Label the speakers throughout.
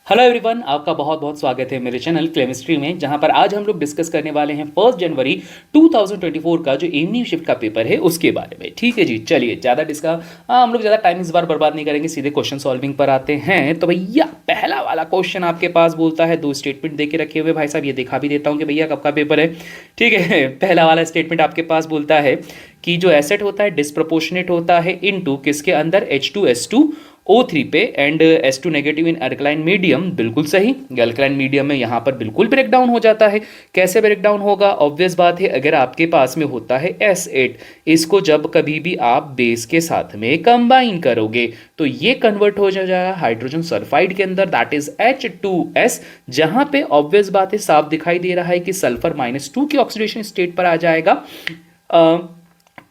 Speaker 1: Hello everyone, आपका बहुत बहुत स्वागत है मेरे चैनल केमिस्ट्री में, जहां पर आज हम लोग डिस्कस करने वाले हैं 1 जनवरी 2024 का जो इवनिंग शिफ्ट का पेपर है उसके बारे में। ठीक है जी, चलिए हम लोग ज़्यादा टाइम इस बार बर्बाद नहीं करेंगे, सीधे क्वेश्चन सॉल्विंग पर आते हैं। तो भैया पहला वाला क्वेश्चन आपके पास बोलता है, दो स्टेटमेंट दे के रखे हुए भाई साहब, ये दिखा भी देता हूँ कि भैया कब का पेपर है। ठीक है, पहला वाला स्टेटमेंट आपके पास बोलता है कि जो एसिड होता है डिस्प्रपोर्शनेट होता है इनटू किसके अंदर, H2SO3 पे, and S2 negative in alkaline medium. बिल्कुल सही, अल्कलाइन मीडियम में यहाँ पर बिल्कुल ब्रेक डाउन हो जाता है। कैसे ब्रेक डाउन होगा? ऑब्वियस बात है, अगर आपके पास में होता है S8, इसको जब कभी भी आप बेस के साथ में कंबाइन करोगे तो ये कन्वर्ट हो जाएगा हाइड्रोजन सल्फाइड के अंदर, दैट इज H2S। जहां पे ऑब्वियस बात है, साफ दिखाई दे रहा है कि सल्फर -2 की ऑक्सीडेशन स्टेट पर आ जाएगा,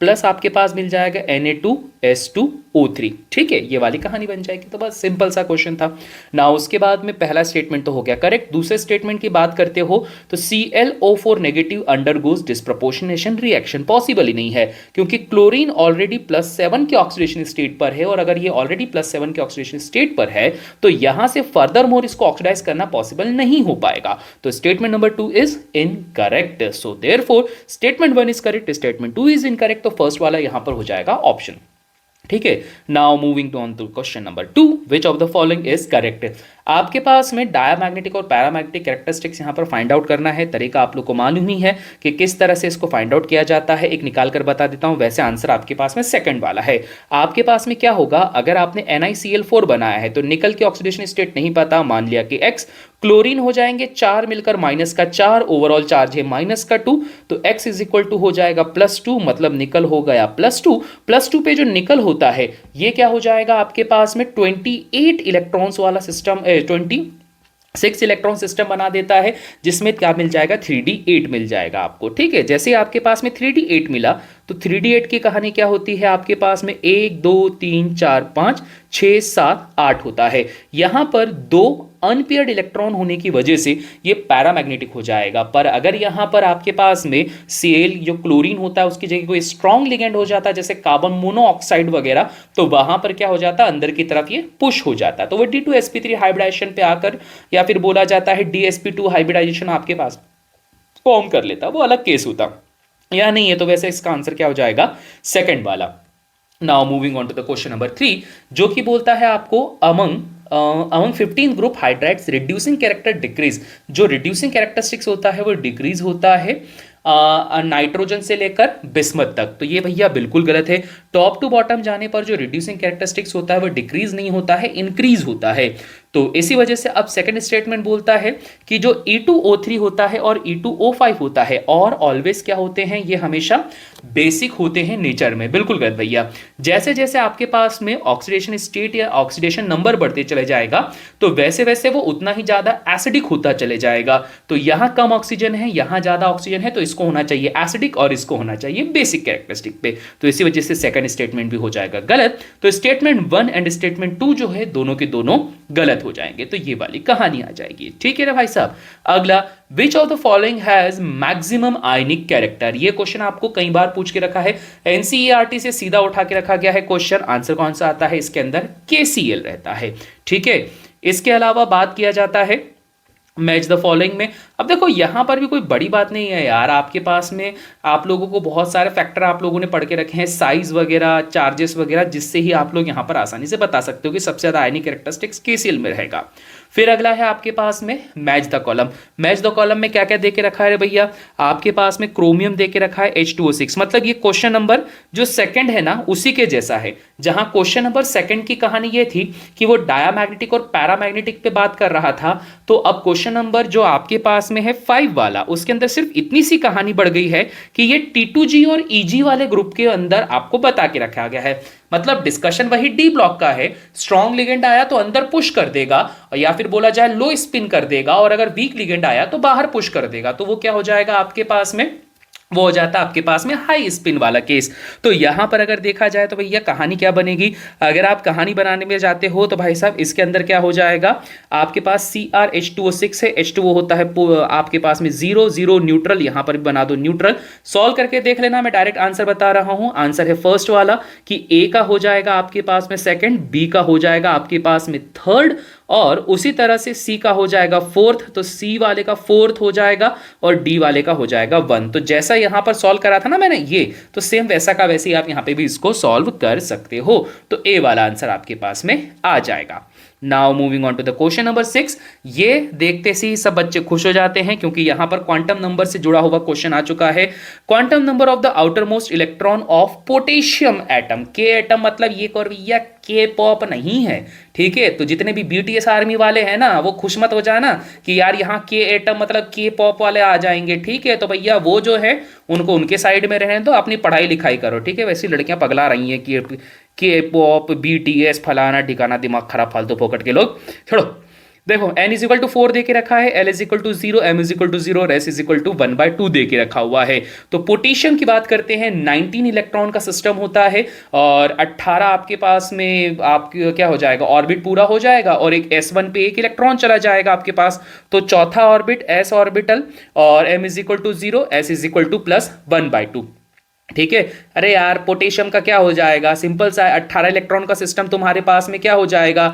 Speaker 1: प्लस आपके पास मिल जाएगा Na2S2O3। ठीक है, ये वाली कहानी बन जाएगी। तो बस सिंपल सा क्वेश्चन था ना। उसके बाद में पहला स्टेटमेंट तो हो गया करेक्ट। दूसरे स्टेटमेंट की बात करते हो तो ClO4 negative undergoes disproportionation reaction possible ही नहीं है, क्योंकि क्लोरीन ऑलरेडी +7 के ऑक्सीडेशन स्टेट पर है, और अगर ये ऑलरेडी +7 के ऑक्सीडेशन स्टेट पर है तो यहां से फर्दर मोर इसको ऑक्सीडाइज करना पॉसिबल नहीं हो पाएगा। तो statement number 2 is incorrect. So therefore statement 1 is correct, statement 2 is incorrect. तो फर्स्ट वाला यहां पर हो जाएगा ऑप्शन। ठीक है, now moving on to question number 2, which of the following is correct. आपके पास में डायमैग्नेटिक और पैरामैग्नेटिक कैरेक्टरिस्टिक्स यहां पर फाइंड आउट करना है। तरीका आप लोग को मालूम ही है कि किस तरह से इसको फाइंड आउट किया जाता है। एक निकाल कर बता देता हूं, वैसे आंसर आपके पास में सेकंड वाला है। आपके पास में क्या होगा, अगर आपने NiCl4 बनाया है तो निकल की ऑक्सीडेशन स्टेट नहीं पता, मान लिया कि X, क्लोरीन हो जाएंगे 4 मिलकर -4, ओवरऑल चार्ज है -2, तो X इज इक्वल टू हो जाएगा +2, मतलब निकल हो गया +2 पे जो निकल होता है ये क्या हो जाएगा आपके पास में 28 इलेक्ट्रॉन्स वाला सिस्टम, 26 इलेक्ट्रॉन सिस्टम बना देता है, जिसमें क्या मिल जाएगा, 3D8 मिल जाएगा आपको। ठीक है, जैसे आपके पास में 3D8 मिला तो 3D8 की कहानी क्या होती है, आपके पास में 1 2 3 4 5 6 7 8 होता है। यहां पर 2 अनपेयर्ड इलेक्ट्रॉन होने की वजह से ये पैरामैग्नेटिक हो जाएगा। पर अगर यहां पर आपके पास में Cl जो क्लोरीन होता है उसकी जगह कोई स्ट्रॉन्ग लिगेंड हो जाता है, जैसे कार्बन मोनोऑक्साइड वगैरह, तो वहां पर क्या हो जाता है, अंदर की तरफ ये पुश हो जाता है। तो वो D2sp3 हाइब्रिडाइजेशन पे आकर, या फिर बोला जाता है DsP2 हाइब्रिडाइजेशन आपके पास फॉर्म कर लेता, वो अलग केस होता। या नहीं है तो वैसे इसका आंसर क्या हो जाएगा, सेकंड वाला। Now moving on to the question number 3, जो कि बोलता है आपको among 15 group hydrides reducing character decrease. जो रिड्यूसिंग कैरेक्टरिस्टिक्स होता है वो डिक्रीज होता है नाइट्रोजन से लेकर बिस्मथ तक। तो ये भैया बिल्कुल गलत है। टॉप टू बॉटम जाने पर जो रिड्यूसिंग कैरेक्टरिस्टिक्स होता है वो डिक्रीज नहीं होता है, इंक्रीज होता है। तो इसी वजह से अब सेकंड स्टेटमेंट बोलता है कि जो E2O3 होता है और E2O5 होता है, और ऑलवेज क्या होते हैं, ये हमेशा बेसिक होते हैं नेचर में। बिल्कुल गलत भैया। जैसे जैसे आपके पास में ऑक्सीडेशन स्टेट या ऑक्सीडेशन नंबर बढ़ते चले जाएगा तो वैसे वैसे वो उतना ही ज्यादा एसिडिक होता चले जाएगा। तो यहां कम ऑक्सीजन है, यहां ज्यादा ऑक्सीजन है, तो इसको होना चाहिए एसिडिक और इसको होना चाहिए बेसिक कैरेक्टरिस्टिक पे। तो इसी वजह से सेकंड स्टेटमेंट भी हो जाएगा गलत। तो स्टेटमेंट 1 एंड स्टेटमेंट 2 जो है दोनों के दोनों गलत हो जाएंगे। तो ये वाली कहानी आ जाएगी। ठीक है ना भाई साहब। अगला, विच of the following has maximum ionic character. ये क्वेश्चन आपको कई बार पूछ के रखा है, एनसीईआरटी से सीधा उठा के रखा गया है क्वेश्चन। आंसर कौन सा आता है इसके अंदर, KCl रहता है। ठीक है, इसके अलावा बात किया जाता है मैच द फॉलोइंग में। अब देखो यहां पर भी कोई बड़ी बात नहीं है यार, आपके पास में आप लोगों को बहुत सारे फैक्टर आप लोगों ने पढ़ के रखे हैं, साइज वगैरह, चार्जेस वगैरह, जिससे ही आप लोग यहां पर आसानी से बता सकते हो कि सबसे ज्यादा आयनिक कैरेक्टरिस्टिक्स KCl में रहेगा। फिर अगला है आपके पास में match the column. Match the column में क्या क्या दे के रखा है भैया, आपके पास में क्रोमियम दे के रखा है H2O6। मतलब ये क्वेश्चन नंबर जो सेकंड है ना उसी के जैसा है। जहां क्वेश्चन नंबर सेकंड की कहानी ये थी कि वो डायामैग्नेटिक और पैरामैग्नेटिक पे बात कर रहा था, तो अब क्वेश्चन नंबर जो आपके पास में है 5 वाला, उसके अंदर सिर्फ इतनी सी कहानी बढ़ गई है कि ये T2G और EG वाले ग्रुप के अंदर आपको बता के रखा गया है। मतलब डिस्कशन वही डी ब्लॉक का है। स्ट्रॉन्ग लिगेंड आया तो अंदर पुश कर देगा, या फिर बोला जाए लो स्पिन कर देगा, और अगर वीक लिगेंड आया तो बाहर पुश कर देगा। तो वो क्या हो जाएगा आपके पास में, वो हो जाता है आपके पास में हाई स्पिन वाला केस। तो यहां पर अगर देखा जाए तो भैया कहानी क्या बनेगी, अगर आप कहानी बनाने में जाते हो तो भाई साहब इसके अंदर क्या हो जाएगा, आपके पास CrH2O6 है, H2O होता है आपके पास में 0 0 न्यूट्रल, यहां पर भी बना दो न्यूट्रल। सॉल्व करके देख लेना, मैं डायरेक्ट आंसर बता रहा हूं। आंसर है फर्स्ट वाला कि A का हो जाएगा आपके पास में सेकंड, B का हो जाएगा आपके पास में थर्ड, और उसी तरह से सी का हो जाएगा फोर्थ, तो सी वाले का फोर्थ हो जाएगा और डी वाले का हो जाएगा 1। तो जैसा यहां पर सॉल्व करा था ना मैंने ये, तो सेम वैसा का वैसे ही आप यहां पे भी इसको सॉल्व कर सकते हो। तो ए वाला आंसर आपके पास में आ जाएगा। Now moving on to the question number 6। ये देखते से ही सब बच्चे खुश हो जाते हैं क्योंकि यहां पर क्वांटम नंबर से जुड़ा हुआ क्वेश्चन आ चुका है। Quantum number of the outer most electron of potassium atom. के एटम मतलब ये या के पॉप नहीं है, ठीक है। तो जितने भी बीटीएस आर्मी वाले हैं ना, वो खुश मत हो जाना कि यार यहाँ के एटम मतलब के पॉप वाले आ जाएंगे, ठीक है। तो भैया वो जो है उनको उनके साइड में रहने दो, अपनी पढ़ाई लिखाई करो, ठीक है। वैसी लड़कियां पगला रही हैं कि के पॉप बीटीएस फलाना ठिकाना, दिमाग खराब फालतू फोकट के लोग, छोड़ो। देखो n इज इक्वल टू 4 दे के रखा है, l is equal to 0, m is equal to 0 और s इज इक्वल टू 1/2 दे के रखा हुआ है। तो पोटेशियम की बात करते हैं, 19 इलेक्ट्रॉन का सिस्टम होता है और 18 आपके पास में आपके क्या हो जाएगा, ऑर्बिट पूरा हो जाएगा और एक s1 पे एक इलेक्ट्रॉन चला जाएगा आपके पास। तो चौथा ऑर्बिट s ऑर्बिटल और m is equal to 0, s is equal to +1/2, ठीक है। अरे यार पोटेशियम का क्या हो जाएगा, सिंपल सा 18 इलेक्ट्रॉन का सिस्टम तुम्हारे पास में क्या हो जाएगा,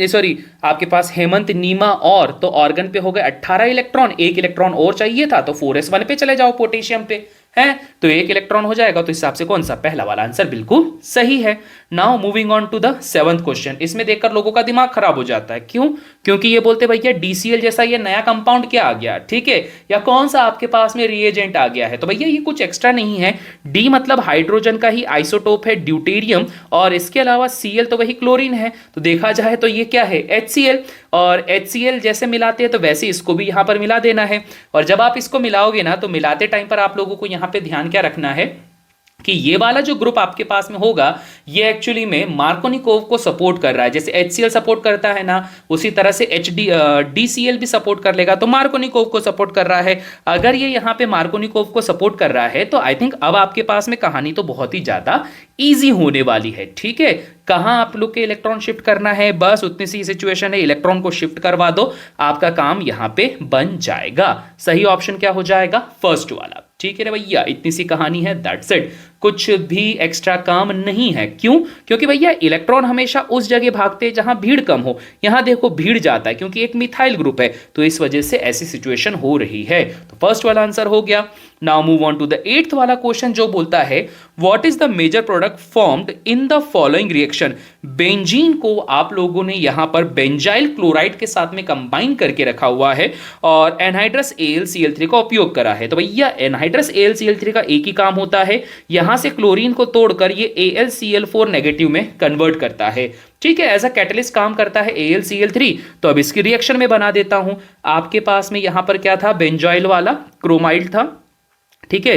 Speaker 1: सॉरी आपके पास हेमंत नीमा और तो ऑर्गन पे हो गए 18 इलेक्ट्रॉन, एक इलेक्ट्रॉन और चाहिए था तो 4s1 पे चले जाओ पोटेशियम पे, है तो एक इलेक्ट्रॉन हो जाएगा। तो इस हिसाब से कौन सा, पहला वाला आंसर बिल्कुल सही है। Now moving on to the 7th question. इसमें देखकर लोगों का दिमाग खराब हो जाता है, क्यों? क्योंकि ये बोलते भैया DCl जैसा ये नया कंपाउंड क्या आ गया, ठीक है, या कौन सा आपके पास में रिएजेंट आ गया है। तो भैया ये कुछ एक्स्ट्रा नहीं है, डी मतलब हाइड्रोजन का ही आइसोटोप है ड्यूटेरियम, और इसके अलावा Cl तो वही क्लोरीन है। तो देखा जाए तो ये क्या है, HCl, और HCl जैसे मिलाते हैं तो वैसे इसको भी यहां पर मिला देना है। और जब आप इसको मिलाओगे ना, तो मिलाते टाइम पर आप लोगों को यहां पे ध्यान क्या रखना है कि ये वाला जो ग्रुप आपके पास में होगा ये एक्चुअली में मार्कोनिकोव को सपोर्ट कर रहा है। जैसे HCl सपोर्ट करता है ना, उसी तरह से DCl भी सपोर्ट कर लेगा, तो मार्कोनिकोव को सपोर्ट कर रहा है। अगर ये यहाँ पे मार्कोनिकोव को सपोर्ट कर रहा है तो आई थिंक अब आपके पास में कहानी तो बहुत ही ज्यादा ईजी होने वाली है, ठीक है। कहां आप लोग के इलेक्ट्रॉन शिफ्ट करना है, बस उतनी सी सिचुएशन है, इलेक्ट्रॉन को शिफ्ट करवा दो, आपका काम यहां पे बन जाएगा। सही ऑप्शन क्या हो जाएगा, फर्स्ट वाला, ठीक है ना भैया। इतनी सी कहानी है, दैट्स इट, कुछ भी एक्स्ट्रा काम नहीं है। क्यों? क्योंकि भैया इलेक्ट्रॉन हमेशा उस जगह भागते हैं जहां भीड़ कम हो। यहां देखो भीड़ जाता है क्योंकि एक मिथाइल ग्रुप है, तो इस वजह से ऐसी सिचुएशन हो रही है। तो फर्स्ट वाला आंसर हो गया। Now move on to the 8th वाला क्वेश्चन, जो बोलता है what is the major product formed in the following reaction. Benzene को आप लोगों ने यहां पर बेंजाइल क्लोराइड के साथ में कंबाइन करके रखा हुआ है और एनहाइड्रस AlCl3 का उपयोग करा है। तो भैया एनहाइड्रस AlCl3 का एक ही काम होता है, यहां से क्लोरीन को तोड़कर ये AlCl4 नेगेटिव में कन्वर्ट करता है, ठीक है। ऐसा कैटलिस्ट काम करता है AlCl3। तो अब इसकी रिएक्शन में बना देता हूं। आपके पास में यहां पर क्या था, बेंजाइल वाला क्रोमाइड था, ठीक है।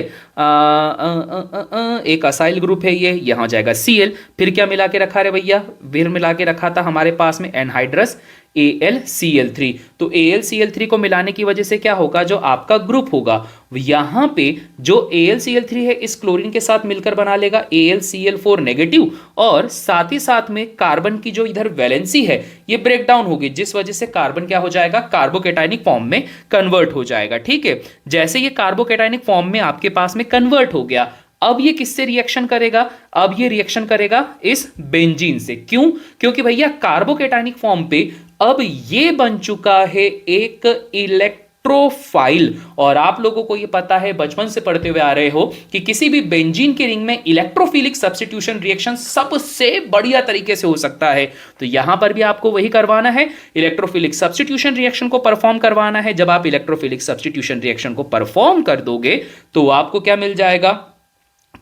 Speaker 1: एक असाइल ग्रुप है ये, यहां जाएगा Cl, फिर क्या मिला के रखा रे भैया, फिर मिला के रखा था हमारे पास में एनहाइड्रस AlCl3। तो AlCl3 को मिलाने की वजह से क्या होगा, जो आपका ग्रुप होगा यहां पे जो AlCl3 है इस क्लोरीन के साथ मिलकर बना लेगा AlCl4 नेगेटिव, और साथ ही साथ में कार्बन की जो इधर वैलेंसी है ये ब्रेक डाउन होगी, जिस वजह से कार्बन क्या हो जाएगा, कार्बोकेटाइनिक फॉर्म में कन्वर्ट हो जाएगा, ठीक है। जैसे ये कार्बोकेटाइनिक फॉर्म में आपके पास में कन्वर्ट हो गया, अब ये किससे रिएक्शन करेगा, अब ये रिएक्शन करेगा इस बेंजीन से। क्यों? क्योंकि भैया कार्बोकेटाइनिक फॉर्म पे अब ये बन चुका है एक इलेक्ट्रोफाइल, और आप लोगों को ये पता है, बचपन से पढ़ते हुए आ रहे हो कि किसी भी बेंजीन के रिंग में इलेक्ट्रोफिलिक सब्स्टिट्यूशन रिएक्शन सबसे बढ़िया तरीके से हो सकता है। तो यहां पर भी आपको वही करवाना है, इलेक्ट्रोफिलिक सब्स्टिट्यूशन रिएक्शन को परफॉर्म करवाना है। जब आप इलेक्ट्रोफिलिक सब्स्टिट्यूशन रिएक्शन को परफॉर्म कर दोगे तो आपको क्या मिल जाएगा,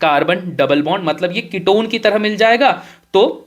Speaker 1: कार्बन डबल बॉन्ड, मतलब ये कीटोन की तरह मिल जाएगा। तो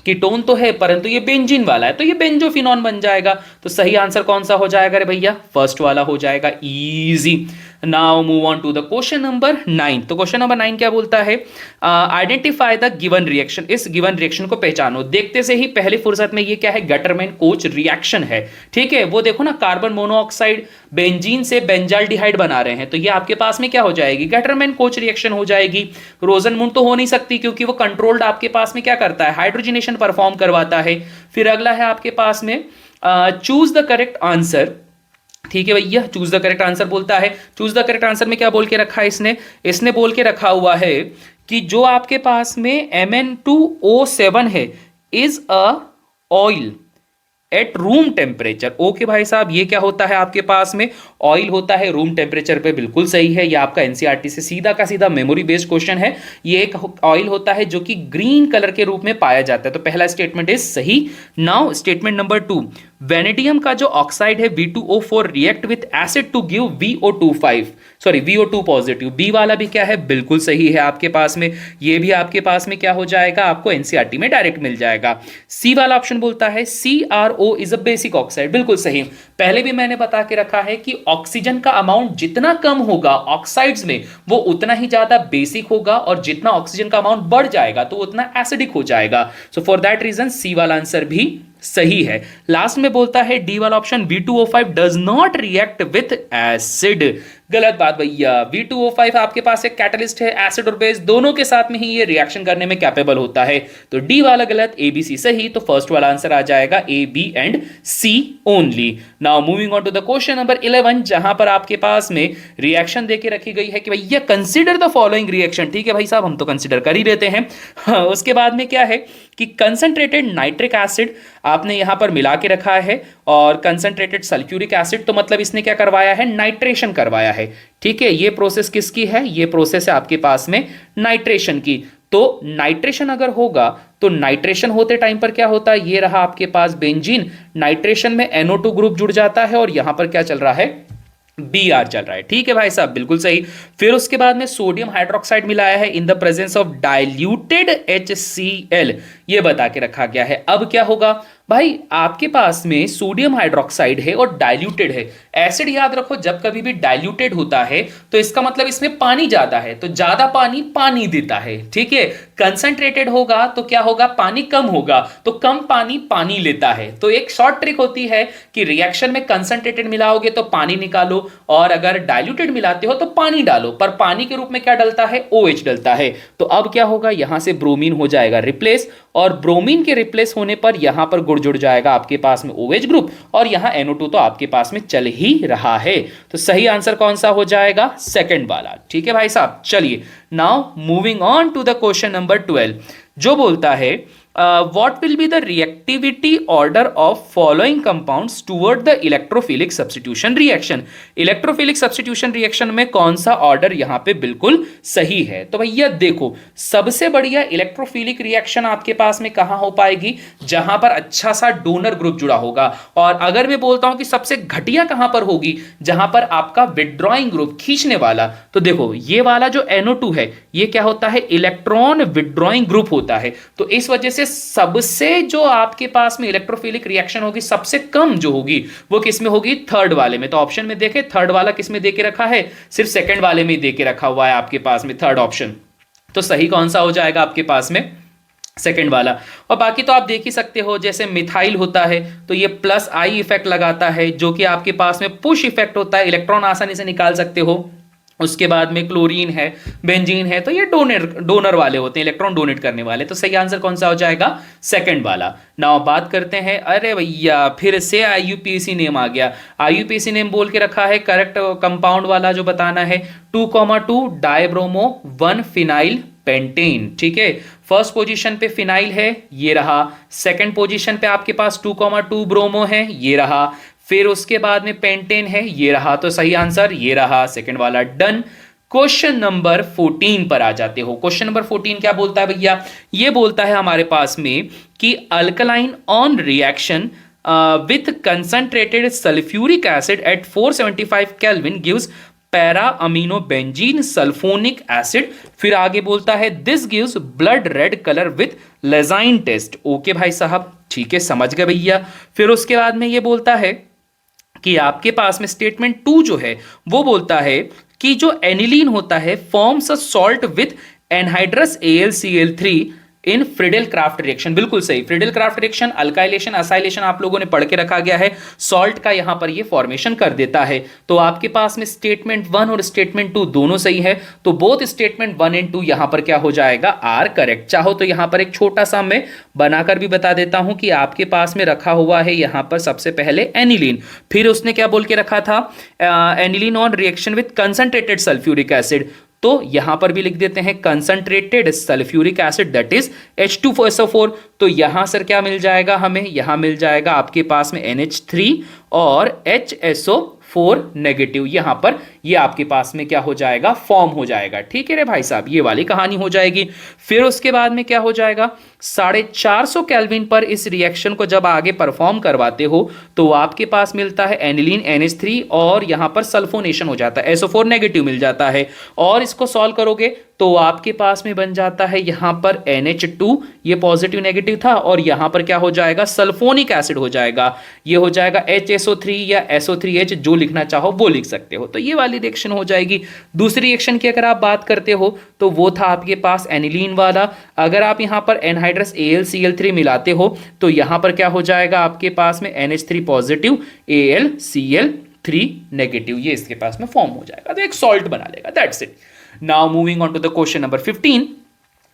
Speaker 1: कीटोन तो है परंतु ये बेंजीन वाला है, तो ये बेंजोफिनॉन बन जाएगा। तो सही आंसर कौन सा हो जाएगा रे भैया, फर्स्ट वाला हो जाएगा, easy. Now move on to the question number 9। तो क्वेश्चन नंबर 9 क्या बोलता है, आइडेंटिफाई द गिवन रिएक्शन। इस गिवन रिएक्शन को पहचानो। देखते से ही पहली फुर्सत में ये क्या है, गटरमैन कोच रिएक्शन है, ठीक है। वो देखो ना, कार्बन मोनोऑक्साइड बेंजीन से बेंजाल्डिहाइड बना रहे हैं, तो ये आपके पास में क्या हो जाएगी, गटरमैन कोच रिएक्शन हो जाएगी। रोजनमुंड तो हो नहीं सकती क्योंकि वो कंट्रोल्ड आपके पास में क्या करता है, हाइड्रोजनेशन परफॉर्म करवाता है। फिर अगला है आपके पास में चूज द करेक्ट आंसर, ठीक है भैया, चूज द करेक्ट आंसर बोलता है। चूज द करेक्ट आंसर में क्या बोल के रखा है इसने बोल के रखा हुआ है कि जो आपके पास में Mn2O7 है is a oil at room temperature. Okay भाई साहब, ये क्या होता है आपके पास में, ऑयल होता है रूम टेम्परेचर पे, बिल्कुल सही है। ये आपका एनसीईआरटी से सीधा का सीधा मेमोरी बेस्ड क्वेश्चन है। ये एक ऑयल होता है जो कि ग्रीन कलर के रूप में पाया जाता है, तो पहला स्टेटमेंट इज सही। नाउ स्टेटमेंट नंबर 2, वेनेडियम का जो ऑक्साइड है V2O4 react with acid to give VO2 sorry VO2 positive. B वाला भी क्या है, बिल्कुल सही है आपके पास में। ये भी आपके पास में क्या हो जाएगा, आपको एनसीईआरटी में डायरेक्ट मिल जाएगा। सी वाला ऑप्शन बोलता है CRO is a basic oxide, बिल्कुल सही। पहले भी मैंने बता के रखा है कि ऑक्सीजन का अमाउंट जितना कम होगा ऑक्साइड्स में, वो उतना ही ज्यादा बेसिक होगा, और जितना ऑक्सीजन का अमाउंट बढ़ जाएगा तो उतना एसिडिक हो जाएगा। सो फॉर दैट रीजन सी वाला आंसर भी सही है। लास्ट में बोलता है डी वाला option V2O5 does not react with acid, गलत बात भैया। V2O5 आपके पास एक कैटलिस्ट है, एसिड और बेस दोनों के साथ में ही ये रिएक्शन करने में कैपेबल होता है। तो डी वाला गलत, ए बी सी सही। तो फर्स्ट वाला आंसर आ जाएगा A B and C only. Now moving on to the question number 11, जहां पर आपके पास में रिएक्शन देके रखी गई है कि भैया कंसीडर द फॉलोइंग रिएक्शन। ठीक है भाई साहब, हम तो कंसीडर कर ही रहते हैं। उसके बाद में क्या है कि कंसंट्रेटेड नाइट्रिक एसिड आपने यहां पर मिला के रखा है, और कंसंट्रेटेड सल्फ्यूरिक एसिड, तो मतलब इसने क्या करवाया है, नाइट्रेशन करवाया है। ठीक है, ये प्रोसेस किसकी है, ये प्रोसेस है आपके पास में नाइट्रेशन की। तो नाइट्रेशन अगर होगा तो नाइट्रेशन होते टाइम पर क्या होता है, ये रहा आपके पास बेंजीन, नाइट्रेशन में NO2 ग्रुप जुड़ जाता है, और यहां पर क्या चल रहा है, Br चल रहा है। ठीक है भाई साहब, बिल्कुल सही। फिर उसके बाद में सोडियम हाइड्रोक्साइड मिलाया है in the presence of diluted HCl, ये बता के रखा गया है। अब क्या होगा भाई, आपके पास में सोडियम हाइड्रोक्साइड है और डाइल्यूटेड है। एसिड याद रखो, जब कभी भी डाइल्यूटेड होता है तो इसका मतलब इसमें पानी ज्यादा है, तो ज्यादा पानी पानी देता है। ठीक है, कंसंट्रेटेड होगा तो क्या होगा, पानी कम होगा, तो कम पानी पानी लेता है। तो एक शॉर्ट ट्रिक होती है कि रिएक्शन में कंसंट्रेटेड मिलाओगे तो पानी निकालो, और अगर डाइल्यूटेड मिलाते हो तो पानी डालो, पर पानी के रूप में क्या डलता है, OH डलता है। तो अब क्या होगा, यहां से ब्रोमीन हो जाएगा रिप्लेस, और ब्रोमीन के रिप्लेस होने पर यहां पर गुड़ जुड़ जाएगा आपके पास में OH ग्रुप, और यहां NO2 तो आपके पास में चल ही रहा है। तो सही आंसर कौन सा हो जाएगा, सेकंड वाला। ठीक है भाई साहब, चलिए now moving on to the question number 12, जो बोलता है what will be the reactivity order of following compounds toward the electrophilic substitution reaction। Electrophilic substitution reaction में कौन सा ऑर्डर यहां पे बिल्कुल सही है। तो भैया देखो, सबसे बढ़िया इलेक्ट्रोफिलिक रिएक्शन आपके पास में कहां हो पाएगी, जहां पर अच्छा सा डोनर ग्रुप जुड़ा होगा। और अगर मैं बोलता हूं कि सबसे घटिया कहां पर होगी, जहां पर आपका विड्रॉइंग ग्रुप खींचने वाला, तो देखो ये वाला जो NO2 है, ये क्या होता है, इलेक्ट्रॉन विड्रॉइंग ग्रुप होता है। तो इस वजह से सबसे जो आपके पास में इलेक्ट्रोफिलिक रिएक्शन होगी, सबसे कम जो होगी वो किस में होगी, थर्ड वाले में। तो ऑप्शन में देखें, थर्ड वाला किस में देके रखा है, सिर्फ सेकंड वाले में देके रखा हुआ है आपके पास में थर्ड ऑप्शन। तो सही कौन सा हो जाएगा आपके पास में, सेकंड वाला। और बाकी तो आप देख ही सकते हो, जैसे मिथाइल होता है तो ये +I इफेक्ट लगाता है, जो कि आपके पास में पुश इफेक्ट होता है, इलेक्ट्रॉन आसानी से निकाल सकते हो। उसके बाद में क्लोरीन है, बेंजीन है, तो ये डोनर वाले होते हैं, इलेक्ट्रॉन डोनेट करने वाले। तो सही आंसर कौन सा हो जाएगा, सेकंड वाला। नाउ बात करते हैं, अरे भैया फिर से IUPAC नेम आ गया। IUPAC नेम बोल के रखा है, करेक्ट कंपाउंड वाला जो बताना है, 2,2 डाइब्रोमो 1 फिनाइल पेंटेन। ठीक है, फर्स्ट पोजीशन पे फिनाइल है, ये रहा। सेकंड पोजीशन पे आपके पास 2,2 ब्रोमो है, ये रहा। फिर उसके बाद में पेंटेन है, ये रहा। तो सही आंसर ये रहा, सेकंड वाला, डन। क्वेश्चन नंबर 14 पर आ जाते हो। क्वेश्चन नंबर 14 क्या बोलता है भैया, ये बोलता है हमारे पास में कि alkaline on reaction with concentrated sulphuric acid at 475 kelvin gives para amino benzene sulphonic acid. फिर आगे बोलता है this gives blood red colour with Lassaigne test. Okay भाई साहब, ठीक है, समझ गए भैया। फिर उसके बाद में ये बोलता है कि आपके पास में स्टेटमेंट 2 जो है वो बोलता है कि जो एनिलीन होता है forms a salt with anhydrous AlCl3 in Friedel craft reaction. बिल्कुल सही, Friedel craft reaction, alkylation, acylation आप लोगों ने पढ़ के रखा गया है, सॉल्ट का यहां पर ये फॉर्मेशन कर देता है। तो आपके पास में स्टेटमेंट 1 और स्टेटमेंट 2 दोनों सही है, तो बोथ स्टेटमेंट 1 एंड 2 यहां पर क्या हो जाएगा, आर करेक्ट। चाहो तो यहां पर एक छोटा सा मैं बनाकर भी बता देता हूं कि आपके पास में रखा हुआ है यहां पर सबसे पहले एनिलीन, फिर उसने क्या बोल के रखा था, aniline on reaction with concentrated sulphuric acid, तो यहां पर भी लिख देते हैं concentrated sulphuric acid that is H2SO4। तो यहां सर क्या मिल जाएगा हमें, यहां मिल जाएगा आपके पास में NH3 और HSO4 नेगेटिव। यहां पर ये आपके पास में क्या हो जाएगा, फॉर्म हो जाएगा। ठीक है रे भाई साहब, ये वाली कहानी हो जाएगी। फिर उसके बाद में क्या हो जाएगा, 450 केल्विन पर इस रिएक्शन को जब आगे परफॉर्म करवाते हो तो आपके पास मिलता है एनिलीन NH3 और यहां पर सल्फोनेशन हो जाता है, SO4 नेगेटिव मिल जाता है। और इसको सॉल्व करोगे तो आपके पास में बन जाता है यहां पर NH2, ये पॉजिटिव नेगेटिव था, और यहां पर क्या हो जाएगा, सल्फोनिक एसिड हो जाएगा, ये हो जाएगा HSO3 या SO3H, जो लिखना चाहो वो लिख सकते हो। तो ये वाली रिएक्शन हो जाएगी। दूसरी रिएक्शन की अगर आप बात करते हो तो वो था आपके पास एनिलीन वाला। अगर आप यहां पर एनहाइड्रस AlCl3 मिलाते हो तो यहां पर क्या हो जाएगा आपके पास में NH3 पॉजिटिव AlCl3 नेगेटिव, ये इसके पास में फॉर्म हो जाएगा, तो एक सॉल्ट बना लेगा। That's it. Now moving on to the question number 15,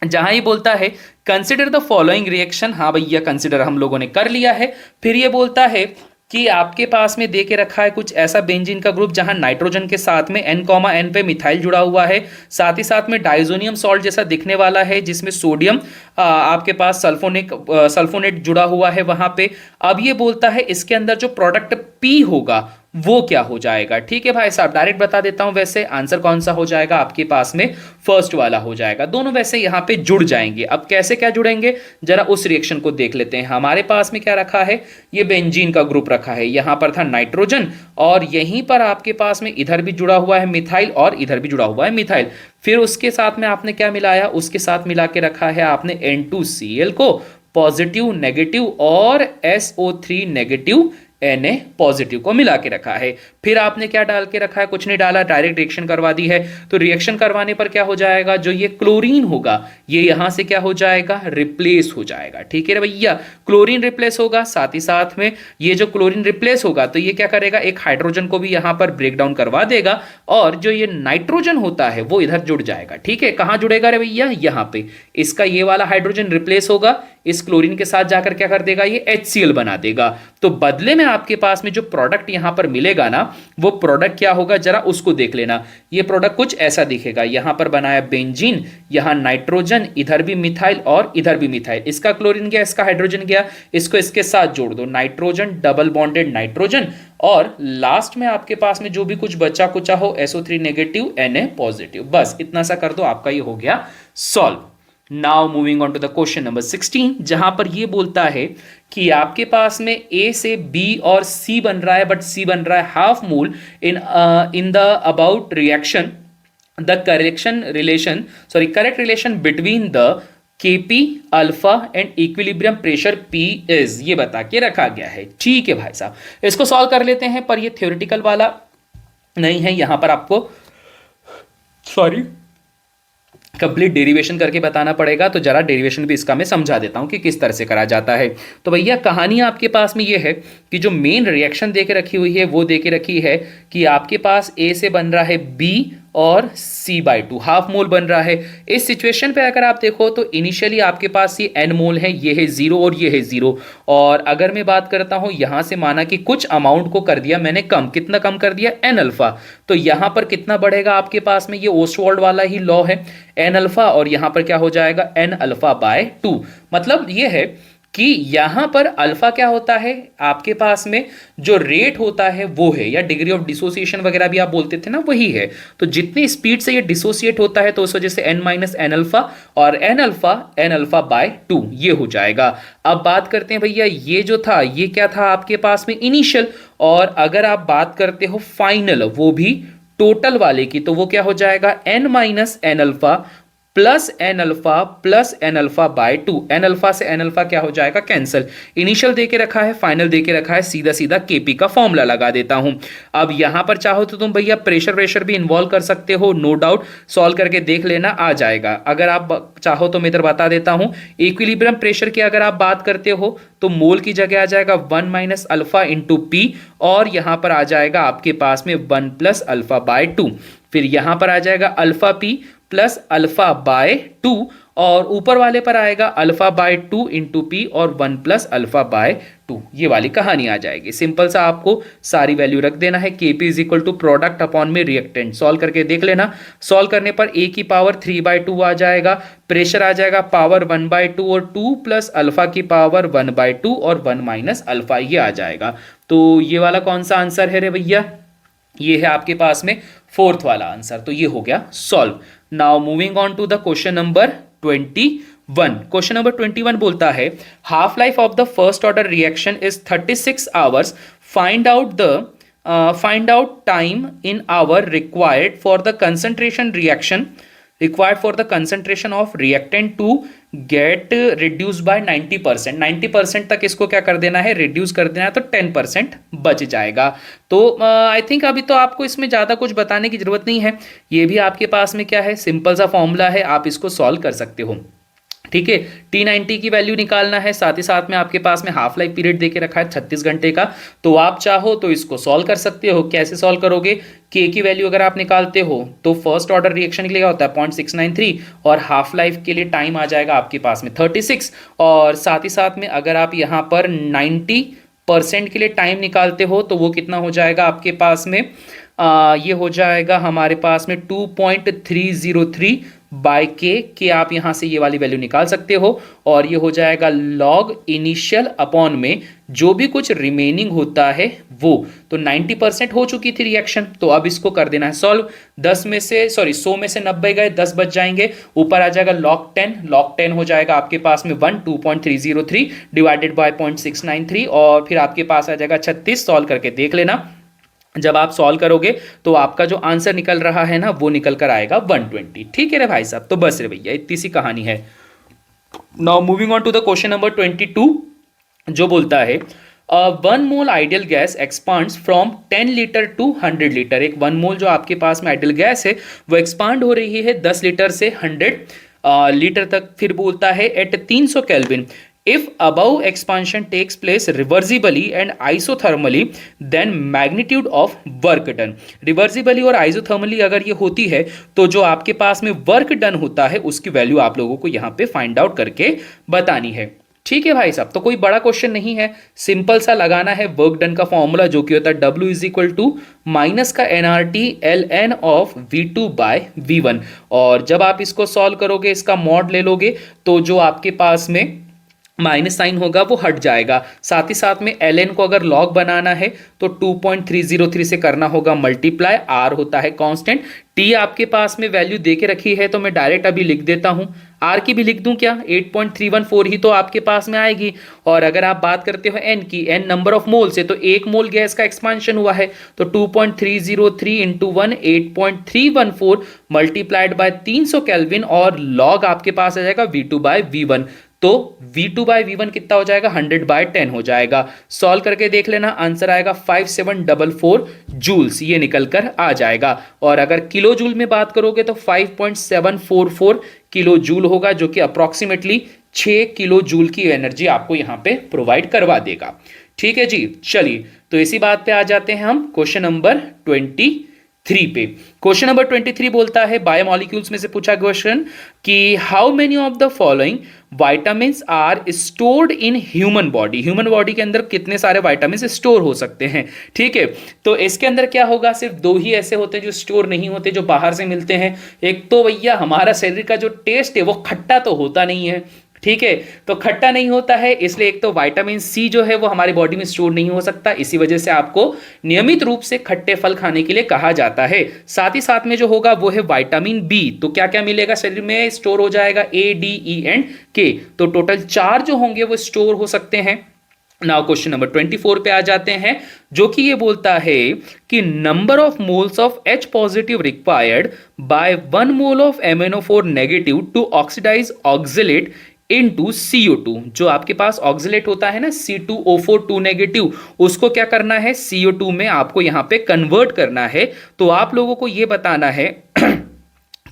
Speaker 1: जहां ये बोलता है कंसिडर द फॉलोइंग रिएक्शन। हाँ भैया, कंसिडर हम लोगों ने कर लिया है। फिर ये बोलता है कि आपके पास में दे के रखा है कुछ ऐसा बेंजीन का ग्रुप जहां नाइट्रोजन के साथ में N, पे मिथाइल जुड़ा हुआ है, साथ ही साथ में डाइजोनियम सॉल्ट जैसा दिखने वाला है जिसमें सोडियम आपके पास सल्फोनेट जुड़ा हुआ है वहां पे। अब ये बोलता है इसके अंदर जो प्रोडक्ट P होगा वो क्या हो जाएगा। ठीक है भाई साहब, डायरेक्ट बता देता हूं, वैसे आंसर कौन सा हो जाएगा आपके पास में, फर्स्ट वाला हो जाएगा। दोनों वैसे यहां पे जुड़ जाएंगे। अब कैसे क्या जुड़ेंगे, जरा उस रिएक्शन को देख लेते हैं। हमारे पास में क्या रखा है, ये बेंजीन का ग्रुप रखा है, यहां पर था नाइट्रोजन और यहीं पर आपके पास में इधर भी जुड़ा हुआ है मिथाइल और इधर भी जुड़ा हुआ है मिथाइल। फिर उसके साथ में आपने क्या मिलाया, उसके साथ मिला के रखा है आपने N2Cl को, पॉजिटिव नेगेटिव और SO3 नेगेटिव Na पॉजिटिव को मिला के रखा है। फिर आपने क्या डाल के रखा है, कुछ नहीं डाला, डायरेक्ट रिएक्शन करवा दी है। तो रिएक्शन करवाने पर क्या हो जाएगा, जो ये क्लोरीन होगा ये यहां से क्या हो जाएगा, रिप्लेस हो जाएगा। ठीक है भैया, क्लोरीन रिप्लेस होगा, साथ ही साथ में ये जो क्लोरीन रिप्लेस होगा तो ये क्या करेगा, एक हाइड्रोजन को भी यहां पर ब्रेक डाउन करवा देगा और जो ये नाइट्रोजन होता है वो इधर जुड़ जाएगा। ठीक है, कहां जुड़ेगा रे भैया, यहां पे। इसका ये वाला हाइड्रोजन रिप्लेस होगा, इस क्लोरीन के साथ जाकर क्या कर देगा, ये HCl बना देगा। तो बदले में आपके पास में जो प्रोडक्ट यहां पर मिलेगा ना, वो प्रोडक्ट क्या होगा, जरा उसको देख लेना। ये प्रोडक्ट कुछ ऐसा दिखेगा, यहां पर बनाया बेंजीन, यहां नाइट्रोजन, इधर भी मिथाइल और इधर भी मिथाइल। इसका क्लोरीन गया, इसका हाइड्रोजन गया, इसको इसके साथ जोड़ दो, नाइट्रोजन डबल बॉन्डेड नाइट्रोजन, और लास्ट में आपके पास में जो भी कुछ बचा कुचा हो SO3 नेगेटिव Na पॉजिटिव। बस इतना सा कर दो, आपका ये हो गया solve. Now moving on to the question number 16, जहां पर ये बोलता है कि आपके पास में A से B और C बन रहा है, बट C बन रहा है half mole in the about reaction, the correct relation between the Kp alpha and equilibrium pressure P is, ये बता के रखा गया है। ठीक है भाई साहब, इसको सॉल्व कर लेते हैं, पर ये थ्योरेटिकल वाला नहीं है, यहां पर आपको कंप्लीट डेरिवेशन करके बताना पड़ेगा। तो जरा डेरिवेशन भी इसका मैं समझा देता हूं कि किस तरह से करा जाता है। तो भैया कहानी आपके पास में ये है कि जो मेन रिएक्शन देके रखी हुई है वो देके रखी है कि आपके पास A से बन रहा है B और C/2 हाफ मोल बन रहा है। इस सिचुएशन पे अगर आप देखो तो इनिशियली आपके पास ये N मोल है, ये है 0 और ये है 0। और अगर मैं बात करता हूं यहां से, माना कि कुछ अमाउंट को कर दिया मैंने कम, कितना कम कर दिया, N अल्फा। तो यहां पर कितना बढ़ेगा आपके पास में, ये ओस्टवाल्ड वाला ही लॉ है, N अल्फा, और यहां पर क्या हो जाएगा N अल्फा बाय 2। मतलब ये है कि यहां पर अल्फा क्या होता है, आपके पास में जो रेट होता है वो है, या डिग्री ऑफ डिसोसिएशन वगैरह भी आप बोलते थे ना, वही है। तो जितनी स्पीड से ये डिसोसिएट होता है तो उस वजह से n माइनस एन अल्फा, और n अल्फा बाय 2 ये हो जाएगा। अब बात करते हैं भैया, ये जो था ये क्या था आपके पास में इनिशियल, और अगर आप बात करते हो फाइनल, वो भी टोटल वाले की, तो वो क्या हो जाएगा n minus n alpha plus n alpha by 2। N alpha से एन अल्फा क्या हो जाएगा, कैंसिल। इनिशियल देके रखा है, फाइनल देके रखा है, सीधा सीधा केपी का फॉर्मूला लगा देता हूं। अब यहां पर चाहो तो तुम भैया प्रेशर भी इन्वॉल्व कर सकते हो, नो डाउट, सॉल्व करके देख लेना, आ जाएगा। अगर आप चाहो तो मैं इधर बता देता हूं, इक्विलिब्रियम प्रेशर की अगर आप बात करते हो तो मोल की जगह आ जाएगा 1 माइनस अल्फा इंटू पी, और यहां पर आ जाएगा आपके पास में 1 प्लस अल्फा बाय 2। फिर यहां पर आ जाएगा alpha P plus alpha by 2, और ऊपर वाले पर आएगा अल्फा बाय 2 इंटू पी और 1 प्लस अल्फा बाय 2, ये वाली कहानी आ जाएगी। सिंपल सा आपको सारी वैल्यू रख देना है। Kp is equal to product upon में रिएक्टेंट, सॉल्व करके देख लेना। सॉल्व करने पर a की पावर 3/2 आ जाएगा, प्रेशर आ जाएगा पावर 1/2 और 2 प्लस अल्फा की पावर 1/2 और 1 माइनस अल्फा, ये आ जाएगा। तो ये वाला कौन सा आंसर है रे भैया? ये है आपके पास में फोर्थ वाला आंसर। तो ये हो गया solve. Now moving on to the question number 21। Question number 21 बोलता है half life of the first order reaction is 36 hours, find out time in hour required for the concentration reaction required for the concentration of reactant to get reduced by 90%। 90% तक इसको क्या कर देना है, reduce कर देना है, तो 10% बच जाएगा। तो आई थिंक अभी तो आपको इसमें ज़्यादा कुछ बताने की जरूरत नहीं है। ये भी आपके पास में क्या है, सिंपल सा फॉर्मूला है, आप इसको सॉल्व कर सकते हो। ठीक है, T90 की वैल्यू निकालना है, साथ ही साथ में आपके पास में हाफ लाइफ पीरियड देके रखा है 36 घंटे का। तो आप चाहो तो इसको सॉल्व कर सकते हो। कैसे सॉल्व करोगे? K की वैल्यू अगर आप निकालते हो तो फर्स्ट ऑर्डर रिएक्शन के लिए होता है 0.693 और हाफ लाइफ के लिए टाइम आ जाएगा आपके पास में 36, और साथ ही साथ में अगर आप यहाँ पर 90% के लिए टाइम निकालते हो तो वो कितना हो जाएगा आपके पास में, ये हो जाएगा हमारे पास में 2.303 बाय के आप यहाँ से ये वाली वैल्यू निकाल सकते हो, और ये हो जाएगा लॉग इनिशियल अपॉन में जो भी कुछ रिमेनिंग होता है वो। तो 90% हो चुकी थी रिएक्शन, तो अब इसको कर देना है सॉल्व। 100 में से 90 गए, 10 बच जाएंगे, ऊपर आ जाएगा लॉग 10 हो जाएगा आपके पास में 2.303 डिवाइडेड बाय 0.693, और फिर आपके पास आ जाएगा 36। सॉल्व करके देख लेना, जब आप सॉल्व करोगे तो आपका जो आंसर निकल रहा है ना वो निकल कर आएगा 120। ठीक है रे भाई साहब, तो बस रे भैया इतनी सी कहानी है। Now moving on to the question number 22 जो बोलता है 1 mole ideal gas expands from 10 litre to 100 litre. एक 1 मोल जो आपके पास में आइडियल गैस है वो एक्सपांड हो रही है 10 लीटर से 100 लीटर तक। फिर बोलता है at 300 kelvin, if above expansion takes place reversibly and isothermally then magnitude of work done। Reversibly और आइसोथर्मली अगर ये होती है तो जो आपके पास में वर्क डन होता है उसकी वैल्यू आप लोगों को यहाँ पे फाइंड आउट करके बतानी है। ठीक है भाई साहब, तो कोई बड़ा क्वेश्चन नहीं है, सिंपल सा लगाना है वर्क डन का फॉर्मूला जो कि होता है W is equal to minus का nRT ln of V2 by V1। और जब आप इसको सॉल्व करोगे, इसका मॉड ले लोगे, तो जो आपके पास में माइनस साइन होगा वो हट जाएगा। साथ ही साथ में ln को अगर लॉग बनाना है तो 2.303 से करना होगा मल्टीप्लाई, r होता है कांस्टेंट, t आपके पास में वैल्यू दे के रखी है तो मैं डायरेक्ट अभी लिख देता हूं, r की भी लिख दूं क्या, 8.314 ही तो आपके पास में आएगी। और अगर आप बात करते हो n की, n नंबर ऑफ मोल से, तो 1 मोल गैस का एक्सपांशन हुआ है तो 2.303 इंटू 1 8.314 मल्टीप्लाइड बाय 300 केल्विन, और लॉग आपके पास आ जाएगा V2 बाय V1। तो V2 बाय V1 कितना हो जाएगा, 100/10 हो जाएगा। सॉल्व करके देख लेना, आंसर आएगा 5744 जूल्स, ये निकल कर आ जाएगा। और अगर किलो जूल में बात करोगे तो 5.744 किलो जूल होगा, जो कि अप्रॉक्सीमेटली 6 किलो जूल की एनर्जी आपको यहाँ पे प्रोवाइड करवा देगा। ठीक है जी, चलिए तो इसी बात पे आ जाते हैं हम क्वेश्चन नंबर 23 पे। क्वेश्चन नंबर 23 बोलता है बायोमोलिक्यूल्स में से पूछा क्वेश्चन कि how many of the following vitamins are stored in human body. Human body के अंदर कितने सारे वाइटामिन स्टोर हो सकते हैं। ठीक है, तो इसके अंदर क्या होगा, सिर्फ 2 ही ऐसे होते हैं जो स्टोर नहीं होते, जो बाहर से मिलते हैं। एक तो भैया हमारा शरीर का जो टेस्ट है वो खट्टा तो होता नहीं है, ठीक है, तो खट्टा नहीं होता है, इसलिए एक तो विटामिन सी जो है वो हमारी बॉडी में स्टोर नहीं हो सकता, इसी वजह से आपको नियमित रूप से खट्टे फल खाने के लिए कहा जाता है। साथ ही साथ में जो होगा वो है विटामिन बी, तो क्या क्या मिलेगा शरीर में, स्टोर हो जाएगा ए, डी, ई एंड के, तो टोटल 4 जो होंगे वो स्टोर हो सकते हैं। नाउ क्वेश्चन नंबर 24 पे आ जाते हैं, जो कि ये बोलता है कि number of moles of H positive required by 1 mole of MnO4 negative to oxidize oxalate into CO2। जो आपके पास ऑक्सिलेट होता है ना C2O4 2 नेगेटिव, उसको क्या करना है, CO2 में आपको यहां पे कन्वर्ट करना है। तो आप लोगों को यह बताना है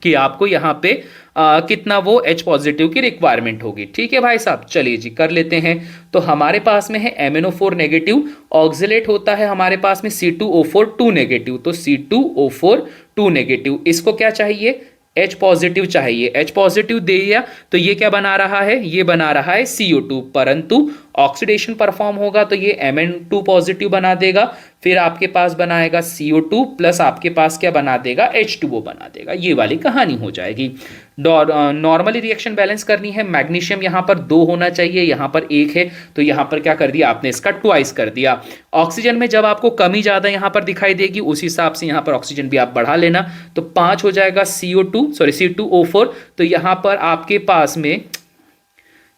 Speaker 1: कि आपको यहां पे कितना वो H पॉजिटिव की रिक्वायरमेंट होगी। ठीक है भाई साहब, चलिए जी कर लेते हैं। तो हमारे पास में है MnO4 नेगेटिव, ऑक्सिलेट होता है हमारे पास में C2O4 2 नेगेटिव, तो C2O4 2 नेगेटिव, इसको क्या चाहिए H पॉजिटिव चाहिए, H पॉजिटिव दे दिया तो ये क्या बना रहा है, ये बना रहा है CO2, परंतु ऑक्सीडेशन परफॉर्म होगा तो ये Mn2 पॉजिटिव बना देगा, फिर आपके पास बनाएगा CO2 प्लस आपके पास क्या बना देगा, H2O बना देगा। ये वाली कहानी हो जाएगी। नॉर्मली रिएक्शन बैलेंस करनी है, मैग्नीशियम यहाँ पर 2 होना चाहिए, यहाँ पर 1 है तो यहाँ पर क्या कर दिया आपने, इसका ट्वाइस कर दिया। ऑक्सीजन में जब आपको कमी ज़्यादा यहाँ पर दिखाई देगी उस हिसाब से यहाँ पर ऑक्सीजन भी आप बढ़ा लेना, तो 5 हो जाएगा C2O4, तो यहाँ पर आपके पास में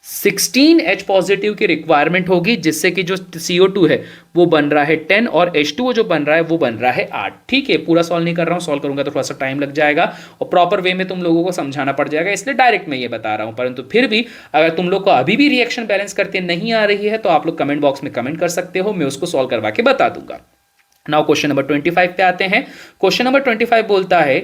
Speaker 1: 16 H पॉजिटिव की रिक्वायरमेंट होगी, जिससे कि जो CO2 है वो बन रहा है 10 और H2O जो बन रहा है वो बन रहा है 8। ठीक है, पूरा सॉल्व नहीं कर रहा हूँ, सॉल्व करूंगा तो थोड़ा सा टाइम लग जाएगा और प्रॉपर वे में तुम लोगों को समझाना पड़ जाएगा, इसलिए डायरेक्ट मैं ये बता रहा हूँ। परंतु फिर भी अगर तुम लोग को अभी भी रिएक्शन बैलेंस करते नहीं आ रही है तो आप लोग कमेंट बॉक्स में कमेंट कर सकते हो, मैं उसको सॉल्व करवा के बता दूंगा। नाउ क्वेश्चन नंबर 25 पे आते हैं। क्वेश्चन नंबर 25 बोलता है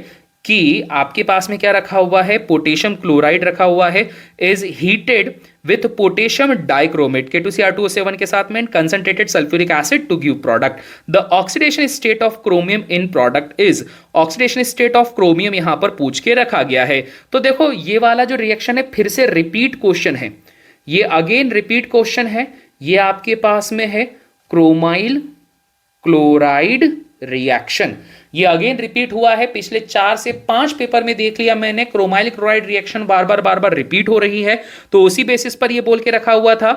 Speaker 1: कि आपके पास में क्या रखा हुआ है, पोटेशियम क्लोराइड रखा हुआ है, is heated with potassium dichromate K2Cr2O7 के साथ में concentrated sulphuric acid to give product. The oxidation state of chromium in product is, oxidation state of chromium यहां पर पूछ के रखा गया है। तो देखो ये वाला जो रिएक्शन है फिर से रिपीट क्वेश्चन है, ये अगेन रिपीट क्वेश्चन है। ये आपके पास में है क्रोमाइल क्लोराइड रिएक्शन, ये अगेन रिपीट हुआ है, पिछले 4 से 5 पेपर में देख लिया मैंने, क्रोमाइल क्लोराइड रिएक्शन बार बार रिपीट हो रही है। तो उसी बेसिस पर ये बोल के रखा हुआ था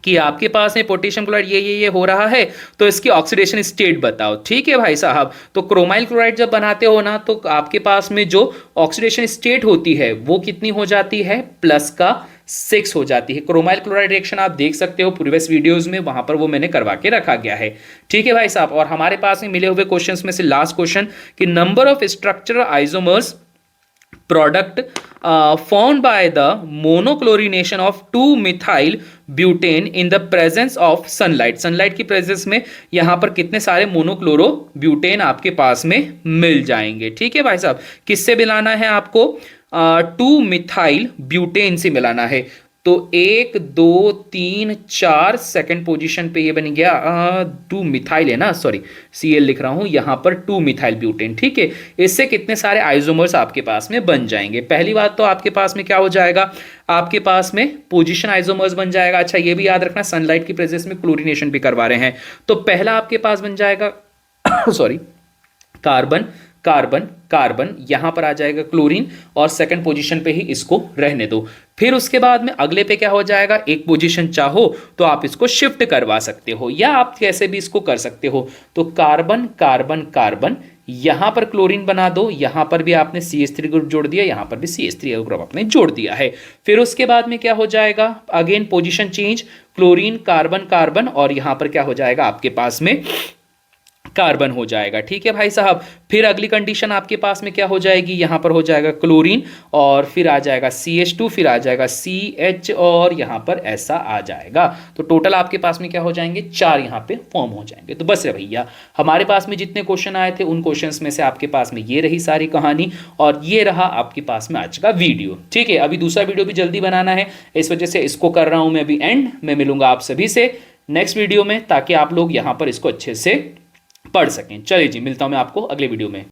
Speaker 1: कि आपके पास में पोटेशियम क्लोराइड ये हो रहा है तो इसकी ऑक्सीडेशन स्टेट बताओ। ठीक है भाई साहब, तो क्रोमाइल क्लोराइड जब बनाते हो ना तो आपके पास में जो ऑक्सीडेशन स्टेट होती है वो कितनी हो जाती है, +6 हो जाती है। क्रोमाइल क्लोराइड रिएक्शन आप देख सकते हो प्रीवियस वीडियोस में, वहां पर वो मैंने करवा के रखा गया है। ठीक है भाई साहब, और हमारे पास में मिले हुए क्वेश्चंस में से लास्ट क्वेश्चन कि number of structural isomers product formed by the monochlorination of 2-methyl butane in the presence of sunlight। Sunlight की प्रेजेंस में यहां पर कितने सारे मोनोक्लोरो ब्यूटेन आपके पास में मिल जाएंगे। ठीक है भाई साहब, किससे मिलाना है आपको, 2-मिथाइल ब्यूटेन से मिलाना है। तो 1 2 3 4 सेकंड पोजीशन पे ये बन गया 2-मिथाइल है ना, सॉरी Cl लिख रहा हूं यहां पर, 2-मिथाइल ब्यूटेन। ठीक है, इससे कितने सारे आइसोमर्स आपके पास में बन जाएंगे। पहली बात तो आपके पास में क्या हो जाएगा, आपके पास में पोजीशन आइसोमर्स बन जाएगा। अच्छा ये भी याद रखना सनलाइट की प्रेजेंस में क्लोरीनेशन भी करवा रहे हैं, तो पहला आपके पास बन जाएगा सॉरी कार्बन कार्बन कार्बन, यहां पर आ जाएगा क्लोरीन और सेकंड पोजीशन पे ही इसको रहने दो। फिर उसके बाद में अगले पे क्या हो जाएगा, एक पोजीशन चाहो तो आप इसको शिफ्ट करवा सकते हो या आप कैसे भी इसको कर सकते हो। तो कार्बन कार्बन कार्बन, यहां पर क्लोरीन बना दो, यहां पर भी आपने CH3 ग्रुप जोड़ दिया, यहां पर भी CH3 ग्रुप आपने जोड़ दिया है। फिर उसके बाद में क्या हो जाएगा, again position change, chlorine carbon carbon और यहां पर क्या हो जाएगा आपके पास में कार्बन हो जाएगा। ठीक है भाई साहब, फिर अगली कंडीशन आपके पास में क्या हो जाएगी, यहां पर हो जाएगा क्लोरीन और फिर आ जाएगा CH2, फिर आ जाएगा CH और यहां पर ऐसा आ जाएगा। तो टोटल आपके पास में क्या हो जाएंगे, 4 यहां पे फॉर्म हो जाएंगे। तो बस रे भैया, हमारे पास में जितने क्वेश्चन आए थे उन क्वेश्चंस में से आपके पास में ये रही सारी कहानी और ये रहा आपके पास में आज का वीडियो। ठीक है, अभी दूसरा वीडियो भी जल्दी बनाना है, इस वजह से इसको कर रहा हूं मैं अभी एंड में। मिलूंगा आप सभी से नेक्स्ट वीडियो में ताकि आप लोग यहां पर इसको अच्छे से पढ़ सकें। चलिए जी, मिलता हूं मैं आपको अगले वीडियो में।